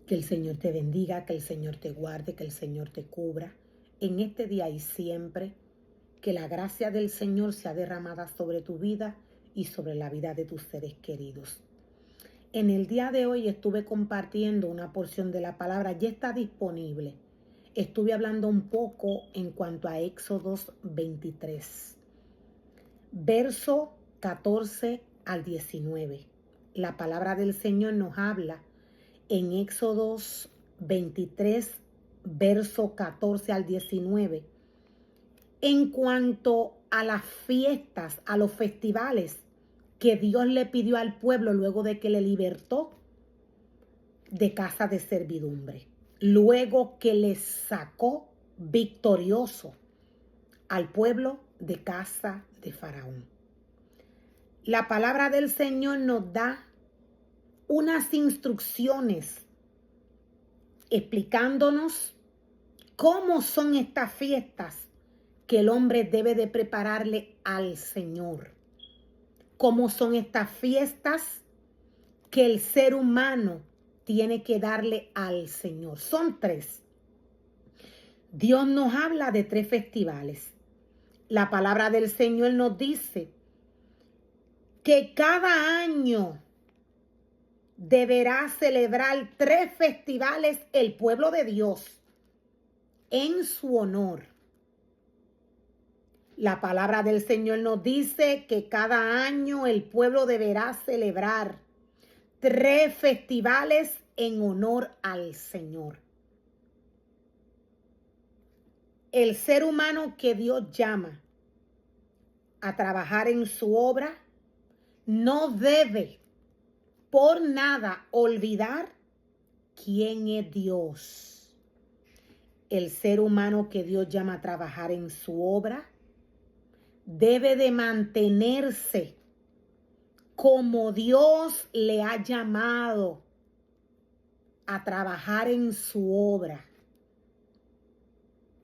Que el Señor te bendiga, que el Señor te guarde, que el Señor te cubra en este día y siempre. Que la gracia del Señor sea derramada sobre tu vida y sobre la vida de tus seres queridos. En el día de hoy estuve compartiendo una porción de la palabra, ya está disponible. Estuve hablando un poco en cuanto a Éxodos 23, verso 14 al 19. La palabra del Señor nos habla en Éxodos 23, verso 14 al 19, en cuanto a las fiestas, a los festivales que Dios le pidió al pueblo luego de que le libertó de casa de servidumbre, luego que le sacó victorioso al pueblo de casa de Faraón. La palabra del Señor nos da unas instrucciones explicándonos cómo son estas fiestas que el hombre debe de prepararle al Señor. Cómo son estas fiestas que el ser humano tiene que darle al Señor. Son 3. Dios nos habla de 3 festivales. La palabra del Señor nos dice que cada año deberá celebrar 3 festivales el pueblo de Dios en su honor. La palabra del Señor nos dice que cada año el pueblo deberá celebrar 3 festivales en honor al Señor. El ser humano que Dios llama a trabajar en su obra no debe por nada olvidar quién es Dios. El ser humano que Dios llama a trabajar en su obra debe de mantenerse como Dios le ha llamado a trabajar en su obra.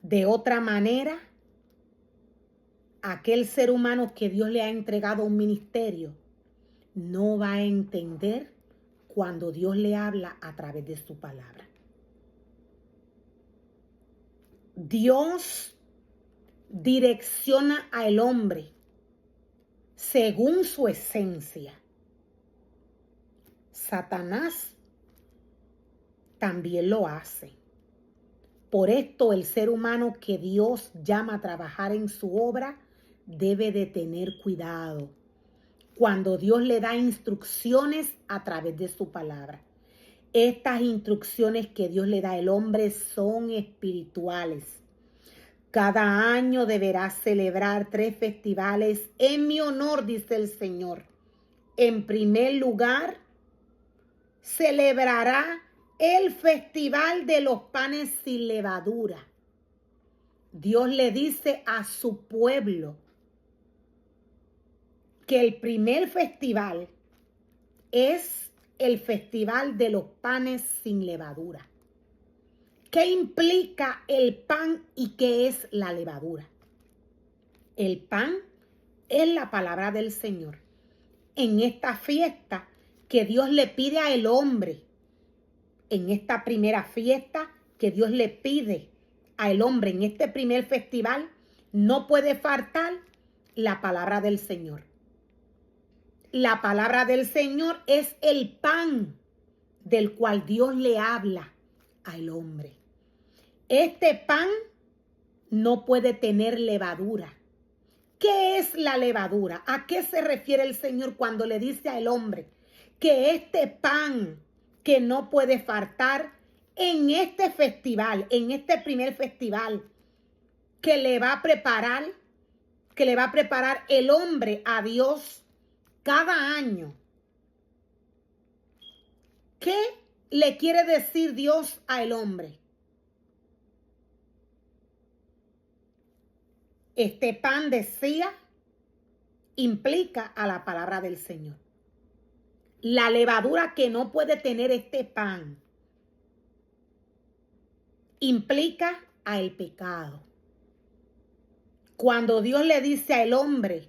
De otra manera, aquel ser humano que Dios le ha entregado un ministerio no va a entender cuando Dios le habla a través de su palabra. Dios direcciona al hombre según su esencia. Satanás también lo hace. Por esto el ser humano que Dios llama a trabajar en su obra debe de tener cuidado cuando Dios le da instrucciones a través de su palabra. Estas instrucciones que Dios le da al hombre son espirituales. Cada año deberá celebrar 3 festivales en mi honor, dice el Señor. En primer lugar, celebrará el festival de los panes sin levadura. Dios le dice a su pueblo que el primer festival es el festival de los panes sin levadura. ¿Qué implica el pan y qué es la levadura? El pan es la palabra del Señor. En esta fiesta que Dios le pide al hombre, en esta primera fiesta que Dios le pide al hombre, en este primer festival, no puede faltar la palabra del Señor. La palabra del Señor es el pan del cual Dios le habla al hombre. Este pan no puede tener levadura. ¿Qué es la levadura? ¿A qué se refiere el Señor cuando le dice al hombre que este pan que no puede faltar en este festival, en este primer festival que le va a preparar el hombre a Dios cada año? ¿Qué le quiere decir Dios al hombre? Este pan, decía, implica a la palabra del Señor. La levadura que no puede tener este pan implica al pecado. Cuando Dios le dice al hombre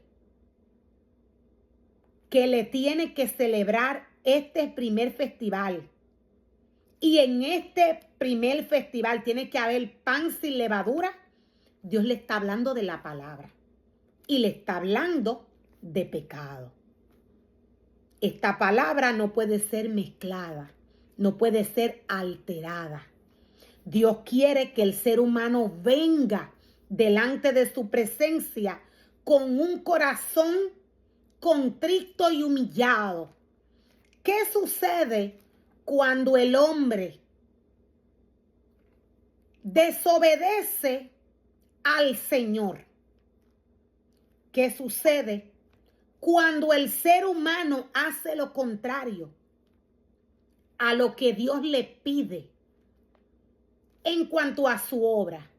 que le tiene que celebrar este primer festival y en este primer festival tiene que haber pan sin levadura, Dios le está hablando de la palabra y le está hablando de pecado. Esta palabra no puede ser mezclada, no puede ser alterada. Dios quiere que el ser humano venga delante de su presencia con un corazón contrito y humillado. ¿Qué sucede cuando el hombre desobedece al Señor? ¿Qué sucede cuando el ser humano hace lo contrario a lo que Dios le pide en cuanto a su obra?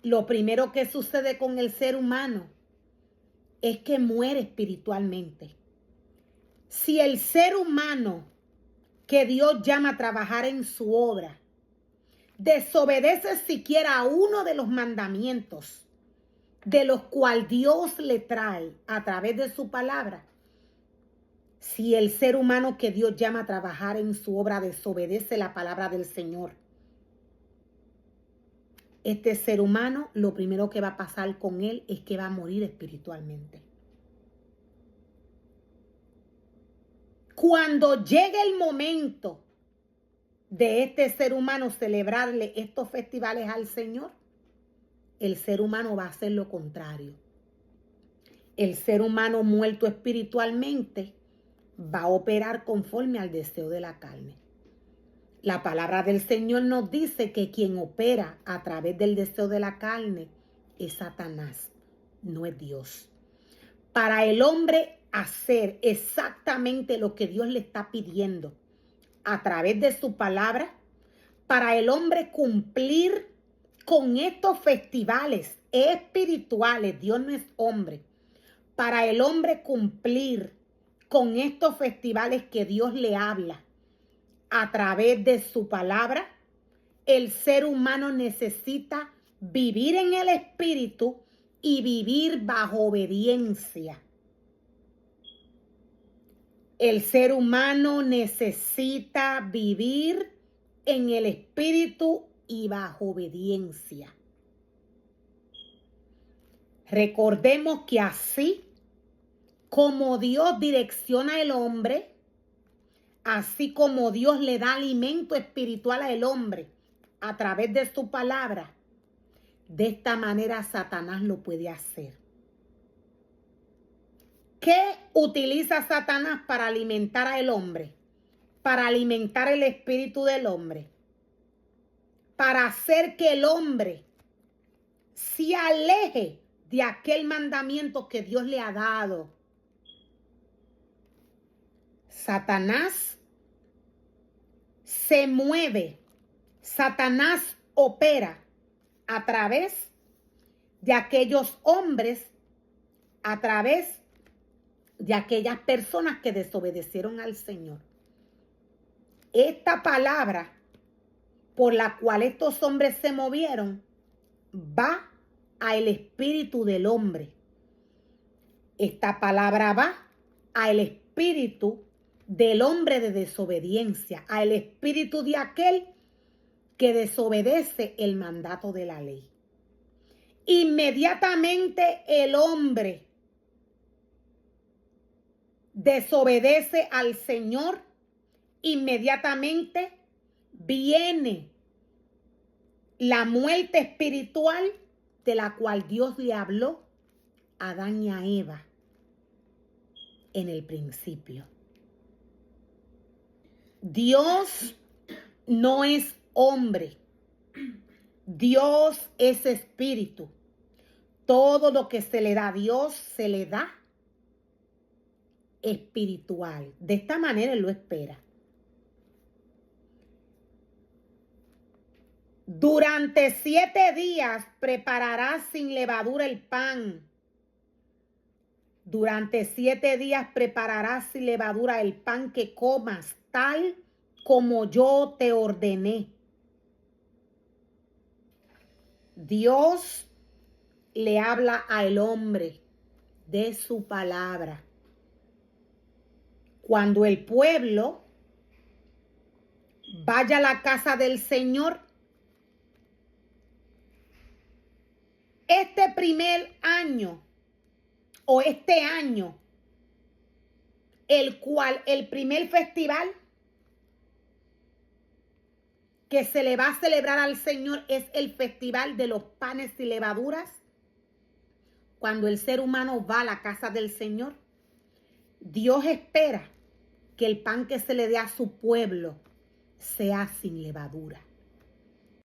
Lo primero que sucede con el ser humano es que muere espiritualmente. Si el ser humano que Dios llama a trabajar en su obra desobedece siquiera a uno de los mandamientos de los cuales Dios le trae a través de su palabra, si el ser humano que Dios llama a trabajar en su obra desobedece la palabra del Señor, este ser humano, lo primero que va a pasar con él es que va a morir espiritualmente. Cuando llegue el momento de este ser humano celebrarle estos festivales al Señor, el ser humano va a hacer lo contrario. El ser humano muerto espiritualmente va a operar conforme al deseo de la carne. La palabra del Señor nos dice que quien opera a través del deseo de la carne es Satanás, no es Dios. Para el hombre hacer exactamente lo que Dios le está pidiendo a través de su palabra, para el hombre cumplir con estos festivales espirituales, Dios no es hombre, para el hombre cumplir con estos festivales que Dios le habla a través de su palabra, el ser humano necesita vivir en el espíritu y vivir bajo obediencia. El ser humano necesita vivir en el espíritu y bajo obediencia. Recordemos que así como Dios direcciona al hombre, así como Dios le da alimento espiritual al hombre a través de su palabra, de esta manera Satanás lo puede hacer. ¿Qué utiliza Satanás para alimentar al hombre? Para alimentar el espíritu del hombre. Para hacer que el hombre se aleje de aquel mandamiento que Dios le ha dado. Satanás se mueve, Satanás opera a través de aquellos hombres, a través de aquellas personas que desobedecieron al Señor. Esta palabra por la cual estos hombres se movieron va al espíritu del hombre. Esta palabra va al espíritu del hombre de desobediencia, al espíritu de aquel que desobedece el mandato de la ley. Inmediatamente el hombre desobedece al Señor, inmediatamente viene la muerte espiritual de la cual Dios le habló a Adán y a Eva en el principio. Dios no es hombre. Dios es espíritu. Todo lo que se le da a Dios se le da espiritual. De esta manera Él lo espera. Durante 7 días prepararás sin levadura el pan. Durante 7 días prepararás sin levadura el pan que comas, tal como yo te ordené. Dios le habla al hombre de su palabra. Cuando el pueblo vaya a la casa del Señor. Este primer año o este año, el primer festival que se le va a celebrar al Señor es el festival de los panes y levaduras. Cuando el ser humano va a la casa del Señor, Dios espera que el pan que se le dé a su pueblo sea sin levadura.